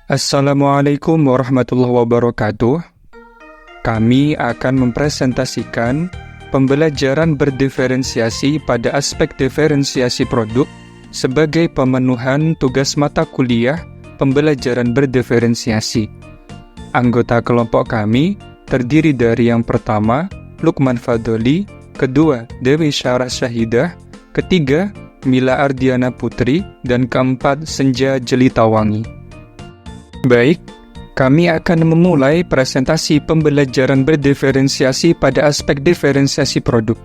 Assalamualaikum warahmatullahi wabarakatuh. Kami akan mempresentasikan pembelajaran berdiferensiasi pada aspek diferensiasi produk sebagai pemenuhan tugas mata kuliah pembelajaran berdiferensiasi. Anggota kelompok kami terdiri dari yang pertama, Lukman Fadoli, kedua, Dewi Syarah Syahidah, ketiga, Mila Ardiana Putri, dan keempat, Senja Jelitawangi. Baik, kami akan memulai presentasi pembelajaran berdiferensiasi pada aspek diferensiasi produk.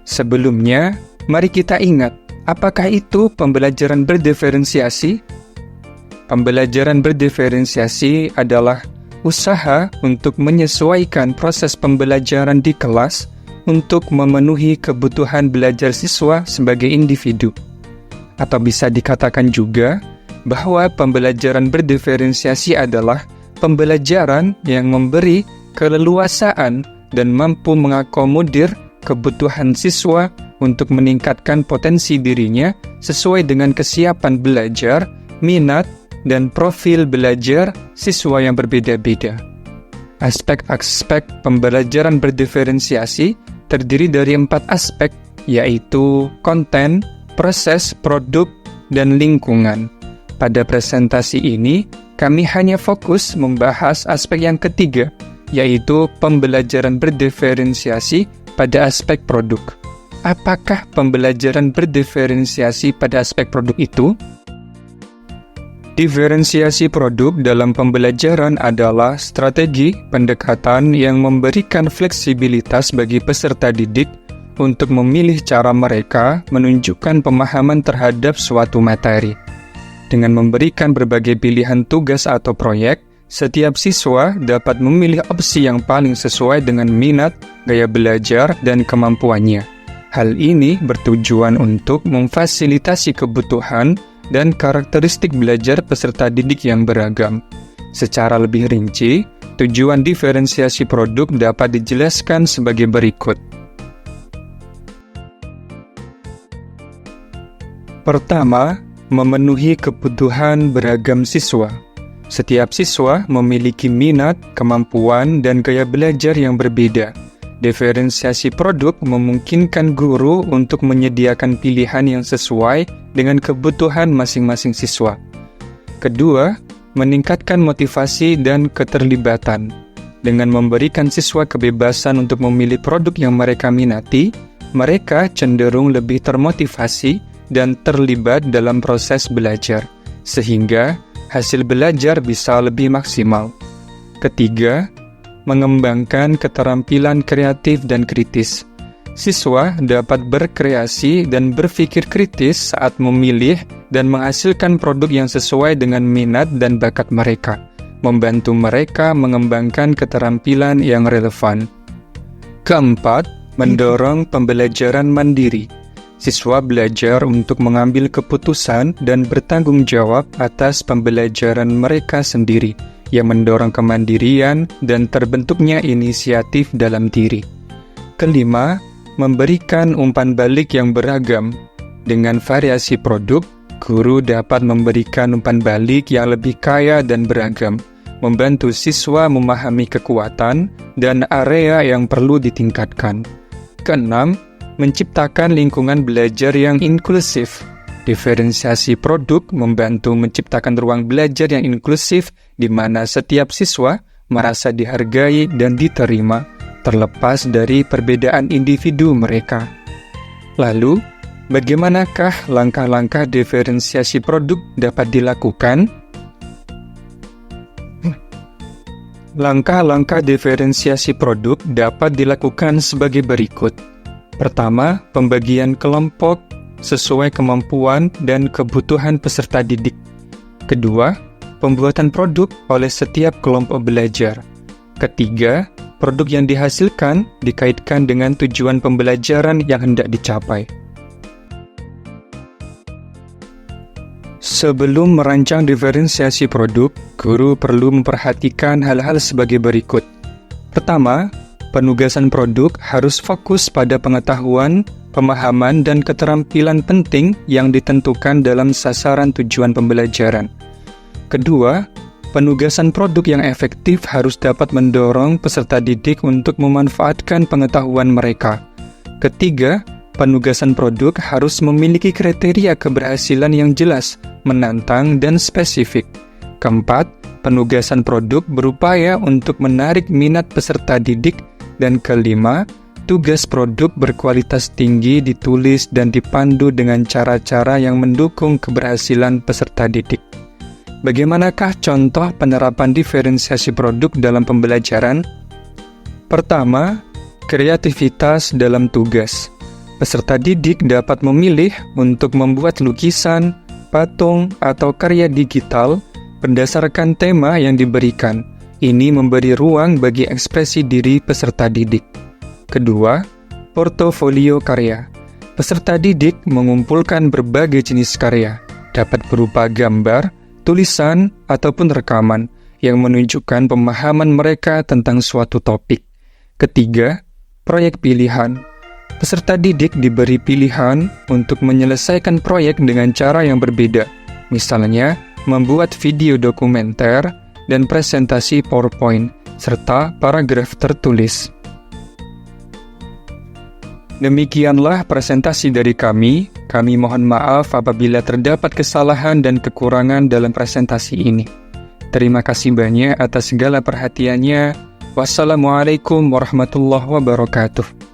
Sebelumnya, mari kita ingat, apakah itu pembelajaran berdiferensiasi? Pembelajaran berdiferensiasi adalah usaha untuk menyesuaikan proses pembelajaran di kelas untuk memenuhi kebutuhan belajar siswa sebagai individu. Atau bisa dikatakan juga bahwa pembelajaran berdiferensiasi adalah pembelajaran yang memberi keleluasaan dan mampu mengakomodir kebutuhan siswa untuk meningkatkan potensi dirinya sesuai dengan kesiapan belajar, minat, dan profil belajar siswa yang berbeda-beda. Aspek-aspek pembelajaran berdiferensiasi terdiri dari 4 aspek, yaitu konten, proses, produk, dan lingkungan. Pada presentasi ini, kami hanya fokus membahas aspek yang ketiga, yaitu pembelajaran berdiferensiasi pada aspek produk. Apakah pembelajaran berdiferensiasi pada aspek produk itu? Diferensiasi produk dalam pembelajaran adalah strategi pendekatan yang memberikan fleksibilitas bagi peserta didik untuk memilih cara mereka menunjukkan pemahaman terhadap suatu materi. Dengan memberikan berbagai pilihan tugas atau proyek, setiap siswa dapat memilih opsi yang paling sesuai dengan minat, gaya belajar, dan kemampuannya. Hal ini bertujuan untuk memfasilitasi kebutuhan dan karakteristik belajar peserta didik yang beragam. Secara lebih rinci, tujuan diferensiasi produk dapat dijelaskan sebagai berikut. Pertama, memenuhi kebutuhan beragam siswa. Setiap siswa memiliki minat, kemampuan, dan gaya belajar yang berbeda. Diferensiasi produk memungkinkan guru untuk menyediakan pilihan yang sesuai dengan kebutuhan masing-masing siswa. Kedua, meningkatkan motivasi dan keterlibatan. Dengan memberikan siswa kebebasan untuk memilih produk yang mereka minati, mereka cenderung lebih termotivasi dan terlibat dalam proses belajar, sehingga hasil belajar bisa lebih maksimal. Ketiga, mengembangkan keterampilan kreatif dan kritis. Siswa dapat berkreasi dan berpikir kritis saat memilih dan menghasilkan produk yang sesuai dengan minat dan bakat mereka, membantu mereka mengembangkan keterampilan yang relevan. Keempat, mendorong pembelajaran mandiri. Siswa belajar untuk mengambil keputusan dan bertanggung jawab atas pembelajaran mereka sendiri, yang mendorong kemandirian dan terbentuknya inisiatif dalam diri. Kelima, memberikan umpan balik yang beragam. Dengan variasi produk, guru dapat memberikan umpan balik yang lebih kaya dan beragam, membantu siswa memahami kekuatan dan area yang perlu ditingkatkan. Keenam, menciptakan lingkungan belajar yang inklusif. Diferensiasi produk membantu menciptakan ruang belajar yang inklusif di mana setiap siswa merasa dihargai dan diterima, terlepas dari perbedaan individu mereka. Lalu, bagaimanakah langkah-langkah diferensiasi produk dapat dilakukan? Langkah-langkah diferensiasi produk dapat dilakukan sebagai berikut. Pertama, pembagian kelompok sesuai kemampuan dan kebutuhan peserta didik. Kedua, pembuatan produk oleh setiap kelompok belajar. Ketiga, produk yang dihasilkan dikaitkan dengan tujuan pembelajaran yang hendak dicapai. Sebelum merancang diferensiasi produk, guru perlu memperhatikan hal-hal sebagai berikut. Pertama, penugasan produk harus fokus pada pengetahuan, pemahaman, dan keterampilan penting yang ditentukan dalam sasaran tujuan pembelajaran. Kedua, Penugasan produk yang efektif harus dapat mendorong peserta didik untuk memanfaatkan pengetahuan mereka. Ketiga, penugasan produk harus memiliki kriteria keberhasilan yang jelas, menantang, dan spesifik. Keempat, penugasan produk berupaya untuk menarik minat peserta didik. Dan kelima, tugas produk berkualitas tinggi ditulis dan dipandu dengan cara-cara yang mendukung keberhasilan peserta didik. Bagaimanakah contoh penerapan diferensiasi produk dalam pembelajaran? Pertama, kreativitas dalam tugas. Peserta didik dapat memilih untuk membuat lukisan, patung, atau karya digital berdasarkan tema yang diberikan. Ini memberi ruang bagi ekspresi diri peserta didik. Kedua, portofolio karya. Peserta didik mengumpulkan berbagai jenis karya, dapat berupa gambar, tulisan, ataupun rekaman yang menunjukkan pemahaman mereka tentang suatu topik. Ketiga, proyek pilihan. Peserta didik diberi pilihan untuk menyelesaikan proyek dengan cara yang berbeda, misalnya membuat video dokumenter dan presentasi PowerPoint, serta paragraf tertulis. Demikianlah presentasi dari kami. Kami mohon maaf apabila terdapat kesalahan dan kekurangan dalam presentasi ini. Terima kasih banyak atas segala perhatiannya. Wassalamualaikum warahmatullahi wabarakatuh.